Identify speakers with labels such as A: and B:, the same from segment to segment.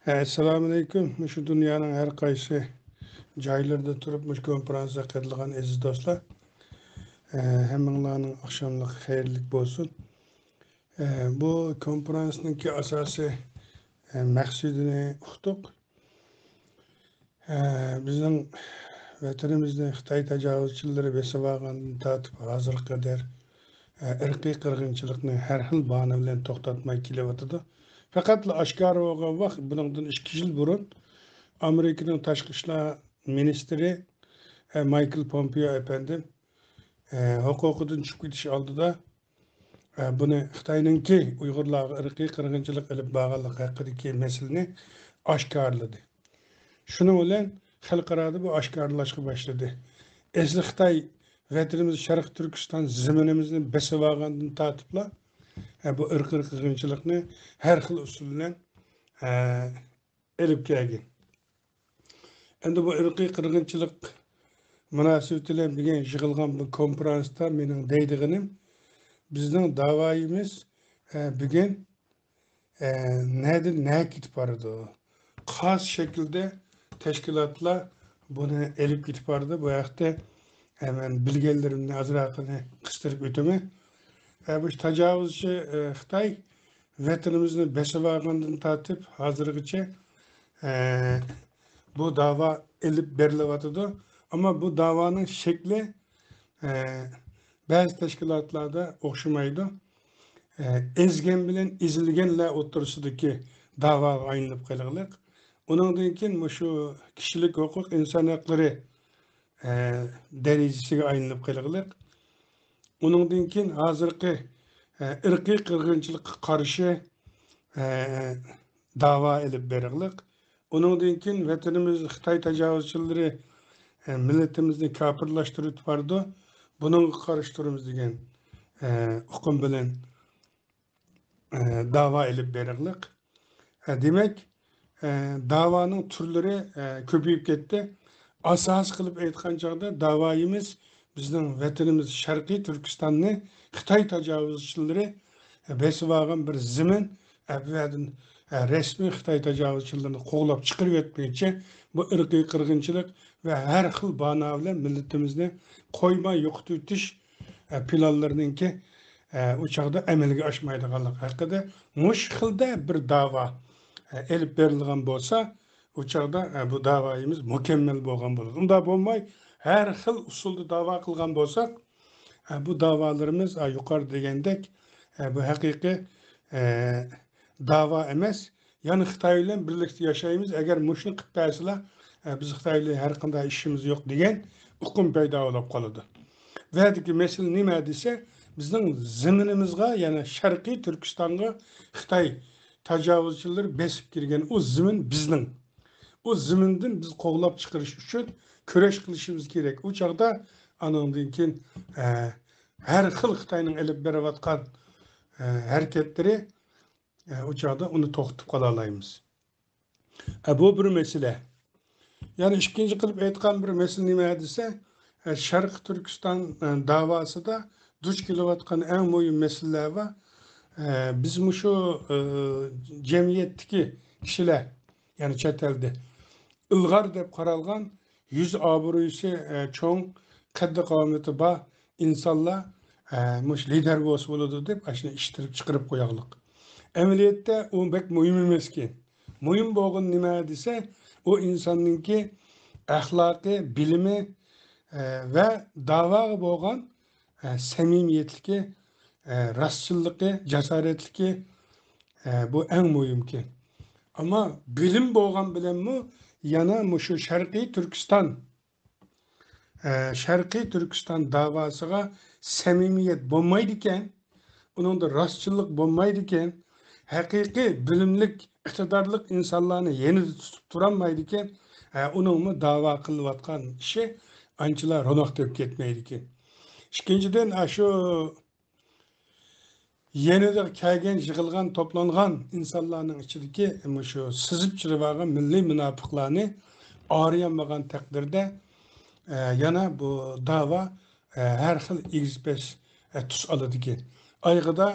A: Assalamu alaikum. Şu dünyanın her kaysı joylarida turib mush konferansiya qilgan aziz do'stlar. Hammanglarning oqshomlik xayrlik bo'lsin. Bu konferansningki asosiy maqsadini uqdik. Bizning vatanimizda Xitoy tajovuzchilari besib olgandan tortib hozirga qadar irqiy qirg'inchilikni har xil bahona bilan to'xtatmay kelyotidi. Faqat oshkor bo'lgan vaqt bundan 2 yil burun Amerika'nın Tashqi ishlar ministri Michael Pompeo efendim huquqidan tushib ketish oldida buni Xitoyninki Uyg'urlarga irqiy qirg'inchilik qilib borganligi haqidagi masalani oshkorladi. Shuning bilan xalqarada bu oshkorlashga boshladi. Asli Xitoy vatanimiz Sharq Turkiston zaminimizni besib olgandan tortibla bu irqiy qirg'inchilikni har xil usul bilan elib kelgan. Endi bu irqiy qirg'inchilik munosabati bilan degan yig'ilgan bu konferansda mening deydiganim bizning da'voyimiz bugun ne ketib bordi. Xos shaklda tashkilotlar buni elib ketib bordi. Bu haqda hemen bilgilerimni azroqini qistirib o'taman. Bu tajovuzchi Xitoy vatanimizni besib olgandan tortib hozirgacha bu dava elib berilyotidi. Ama bu davanın şekli bazı teşkilatlarda o'xshamaydi. Ezgen bilen izilgenle o'rtasidagi dava aylanib qolganlik. Uningdan keyin shu kishilik huquq inson haqlari darajasiga aylanib qolganlik. Uningdan keyin hozirgi irqiy qirg'inchilikqa qarshi dava elib berilganlik. Uningdan keyin vatanimiz Xitoy tajovuzchilari milletimizni kafirlashtirib vardı. Bunun qarshi turamiz degan hukm bilan dava elib berilganlik. Demak, davaning turlari ko'payib ketdi. Asos qilib aytgan chog'da davoyimiz bizning vatanimiz Sharqiy Turkistonni Xitoy tajovuzchilari besib olgan bir zamin avvaldan resmi Xitoy tajovuzchilarini qo'g'lab chiqarib o'tmaychi bu irqiy qirg'inchilik ve her xil bahona bilan milletimizni qo'ymay yo'qotib o'tish planlarininki u chog'da amalga oshmaydiganligi haqida mush xilda bir da'vo elib berilgan bo'lsa, u chog'da bu da'voyimiz mukammal bo'lgan bo'ladi. Unda bo'lmay har xil usulda da'vo qilgan bo'lsak, bu da'volarimiz yuqori degandek bu haqiqiy da'vo emas. Yani Xitoy bilan birlikda yashaymiz. Agar mushni qilib bersalar, biz Xitoy bilan har qanday ishimiz yo'q degan hukm paydo bo'lib qoladi. Va deki mesele nima desa, bizning zaminimizga, ya'ni Sharqiy Turkistonga Xitoy tajovuzchilar besib kirgan o zamin bizning. O zamindan biz qo'g'lab chiqarish uchun kurash qilishimiz kerak. U chaqda anondan keyin har xil Xitoyning elib berayotgan harakatlari u chaqda uni to'xtatib qola olamiz. Bu bir mesele. Yani ikinci kılıp aytgan bir mesele nima desa, Sharq Turkiston davasida duch kelayotgan eng muhim meseleler var. Biz şu cemiyetdeki kişiler, yani chet elde ilg'or deb qaralgan yuz obro'si cho'ng qaddi qomati bor insonlar mush lider bo'lsa bo'ladi deb ashuni ishtirib chiqarib qo'yganlik. Amaliyotda u bek muhim emaskin. Muhim bo'lgan nima desa, o insanınki ahlakı, bilimi ve dava bo'lgan samimiyetliki, rastçılığı, cesaretliki bu en muhimki. Ama bilim bo'lgan bilen mi yana şu Sharqiy Turkiston davasıga samimiyet bo'lmaydigan, onun da rastçılık bo'lmaydigan, haqiqiy bilimlik, iqtidorlik insonlarni yenida tutib turolmaydigan, uningmi da'vo qilayotgan ishi anchalar ro'noq deb ketmaydi ekan. Ikkinchidan shu yenida kelgan, yig'ilgan, to'plangan insonlarning ichidagi shu sizib chirib milliy munofiqlarni arayamagan taqdirda yana bu da'vo har xil egizbesh tus oladi ekan. Ayg'ida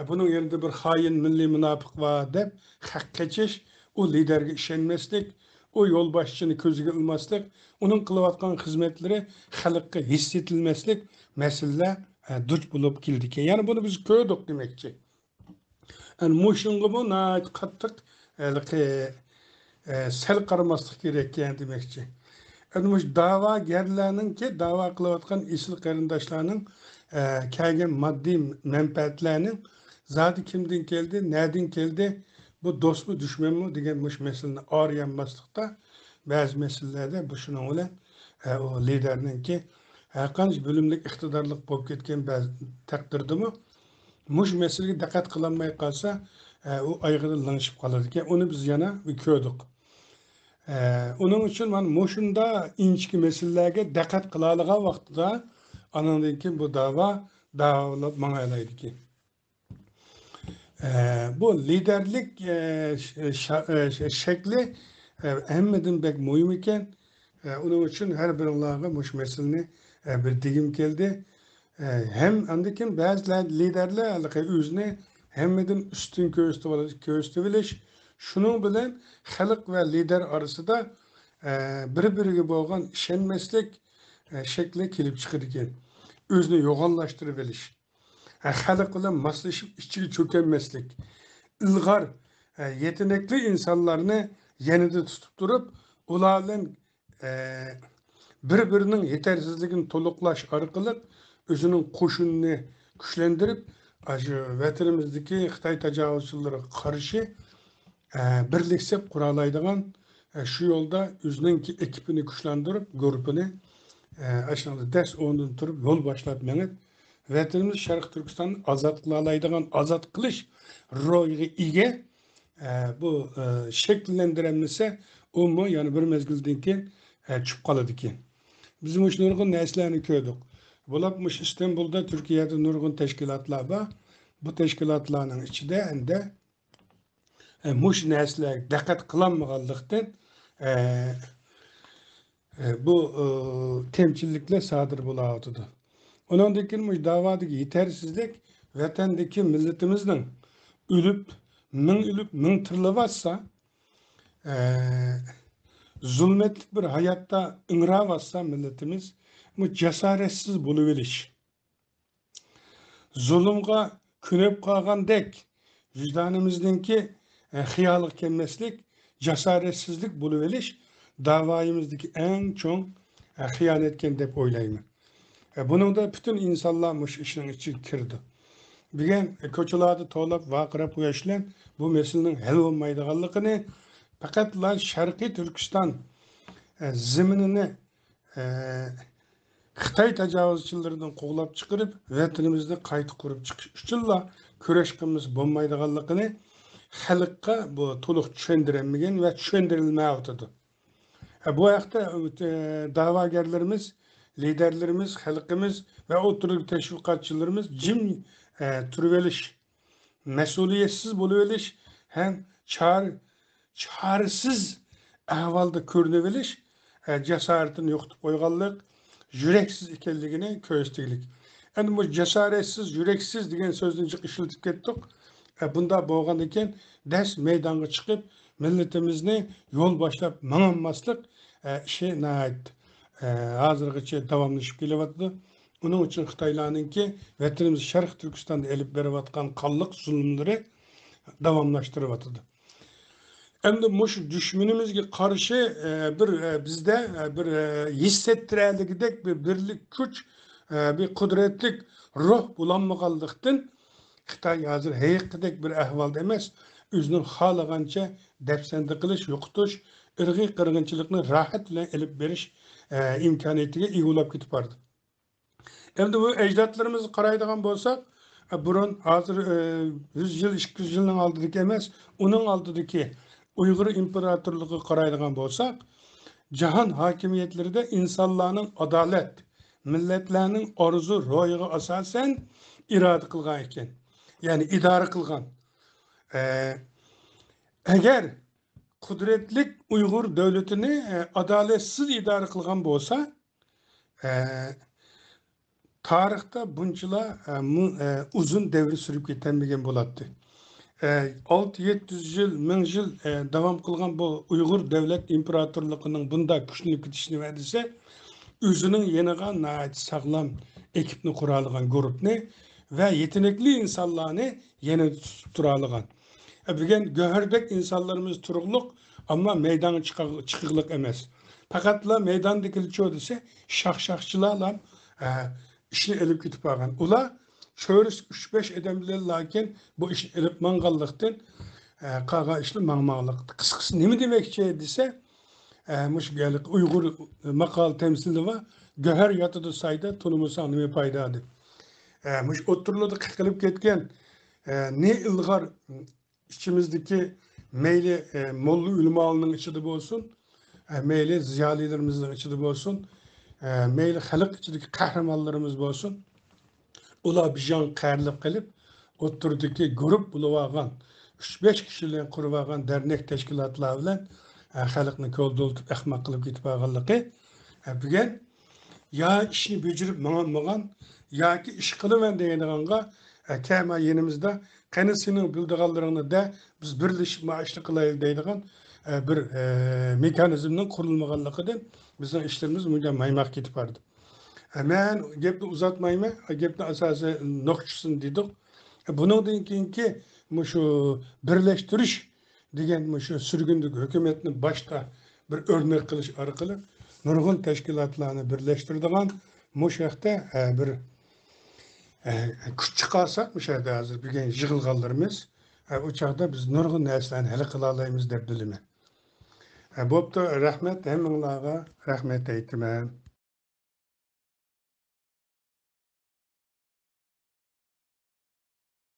A: bunun yanında bir hain milli münafık var deyip hak geçiş o liderge işenmeslik, o yol başçını közüge ilmaslik, onun kılıvatkan hizmetleri halkka hissetilmeslik mesele duç bulup kildik. Yani bunu biz köydük demekçi. Yani muşungu bu nait kattık sel qaramaslık gerek yani demekçi. Yani dava gerlerinin ki dava kılıvatkan isil qarindaşlarının kelgen maddi menfaatlerinin zaten kimden geldi, nereden geldi, bu dost mu düşman mı degan meseleni arayanmaslıkta bazı meselelerde bu şunun olan o liderinin ki qancha bölümlük iktidarlık bo'lib ketgan bazı takdirde mi muş meseleye dikkat kılanmaya kalsa o aygıda lanışıp kalırdı ki onu biz yana köydük. Onun için ben muşunda inçki meselelerge dikkat kılalığa vaxtıda anandaki ki bu dava mağalaydı ki. Bu liderlik şekli hemmedin pek mühim iken onun için her bir Allah'a muş meseleni bir digim geldi. Hem andikin bazı liderler özüne hemmedin üstün köstüveliş şunun bilen halk ve lider arasında bir-biriga bo'lgan ishonmaslik shakli kelib chiqar ekan. O'zini yo'g'onlashtirib olish, xalq bilan moslashib ichiga cho'kanmaslik, ilg'or yetenekli insonlarni yanida tutib turib, ular bilan bir-birining yetersizligini to'liqlash orqali o'zining qo'shinini kuchlantirib, shu vatanimizdagi Xitoy tajovuzchilariga qarshi birleşip kuralaydıgan şu yolda özününki ekibini güçlendirip grupunu aşağıda ders ondan turup yol başlat menip vatanımız Şarkı Türkistan azat kılalaydıgan azat kılış royga ige bu şekillendirenmese o mu yani bir mezgilden ki çıp kaladı ki. Bizim uç nurgun neslerini köydük. Bulapmış İstanbul'da Türkiye'de nurgun teşkilatlar var. Bu teşkilatların içinde hem de muş nesler dikkat kılanmaganlıktan bu temsillikle sadır bulatıdı. Onun dikilmiş davadaki yetersizlik vatandaki milletimizden ölüp min tırlıvatsa zulmetlik bir hayatta ınıravatsa milletimiz bu cesaretsiz buluveriş. Zulümga künep kalgan dek vicdanımızdaki hiyalık kelmeslik, cesaretsizlik buluveriş davayımızdaki en çok hiyanetken dep oylayman. Bunun da bütün insanlarmış işinin içi kirdi. Bugün koçularda to'lab vaqirab qo'yishlar bu meselenin hal bo'lmaydiganligini faqat Sharqiy Turkiston zeminini Xitoy tajovuzchilaridan quvlab chiqarib, vatanimizda qayta qurib chiqish uchunla kurash qilmiz bo'lmaydiganligini xalqqa bu to'liq tushundirilmagan va tushundirilmayotdi. Bu haqda da'vogarlarimiz, liderlerimiz, xalqimiz ve o'tirib teşvikatçılarımız jim turvelish, mas'uliyatsiz bo'luverish ham çaresiz ahvolda ko'rinaverish cesaretini yo'qotib qo'yganlik, yüreksiz ekanligini ko'rsataylik. Endi bu cesaretsiz, yüreksiz degan so'zni ishlatib ketdik. Bunda bo'lgan ekan ders maydonga chiqib milletimizni yo'l boshlab manolmaslik ishi hozirgacha davomlashib kelyapti. Onun için Xitoylarninki vatanimiz Sharq Turkistonda elib berayotgan qonliq zulmlari davomlashtiryapti. Endi mush düşmanimizga qarshi bizde bir hissettireligidek bir birlik kuch, bir kudretlik ruh bulanmaganlıktan Xitoy hozir haqiqatdek bir ahvolda emas, o'zining xohlagancha dafsanda qilish, yo'qotish, irqiy qirg'inchilikni rahat bilan elib berish imkoniyatiga egallab ketib bordi. Endi bu ecdatlarımızı qaraydigan bo'lsak, burun hozir 100 yil, 200 yilning oldidagi emas, uning oldidagi Uyg'ur imperatorluğu qaraydigan bo'lsak, jahon hokimiyatlarida insonlarning adolat, millatlarning orzu ro'yiga asosan iroda qilgan ekan. Ya'ni idora qilgan. Agar qudretlik Uyg'ur davlatini adolatsiz idora qilgan bo'lsa, tarixda bunchalar uzun devri sürüp ketenmegen bo'lardi. 600-700 yıl, 1000 yıl devam kılgan bu Uygur Devlet İmparatorluğu'nun bunda güçlü gidişini verdiyse, özünün yeniga nait sağlam ekipni kuralıgan grupni ve yetenekli insanlarını yeni turalıgan. Bugün göherdek insanlarımız turukluk ama meydan çıkıklık emez. Fakatla meydandaki çoğudise şahşakçılarla işini elip gitip ağan. Ula şöyle 3-5 edembiler lakin bu işini elip mangallıktan kağa işli mağmağlık. Kıskısı ne mi demek dese muş gelik Uygur makal temsili var. Göher yatıdı sayda tunumuzu anlamaya paydadı. Muş oturuladı kıkılıp ketken ne ilgar içimizdeki meyli mollu ülmalının içinde olsun, meyli ziyalilerimizin içinde olsun, meyli halk içindeki kahramanlarımız olsun. Ula bir can kærlip kılıp oturdaki grup bulavagan 3-5 kişiyle kurvagan dernek teşkilatlar bilen halkını koldulup ahmak kılıp gitip ağırlığı bugün ya işini becerip mağan ya ki iş kılıven deyinğanga kema yenimizde kendisinin bildiğallarını da biz birleşip maaşlı kılayıl deydiğen bir mekanizminin kurulmağanlıqıdan bizim işlerimiz müce maymak gitip vardı. Ben gepni uzatmayma, gepni asası nokçusun dedik. Bunun ki şu birleştiriş degen şu sürgündük hükümetini başta bir örnek kılış arkalı nurgun teşkilatlarını birleştirdiğin muşakta bir küçük kalsak müşahede hazır bir gen yığılganlarımız o çağda biz nurgun neslen hele kılalayımız dep bilimi. Bu da rahmet hemen rahmet eytimem.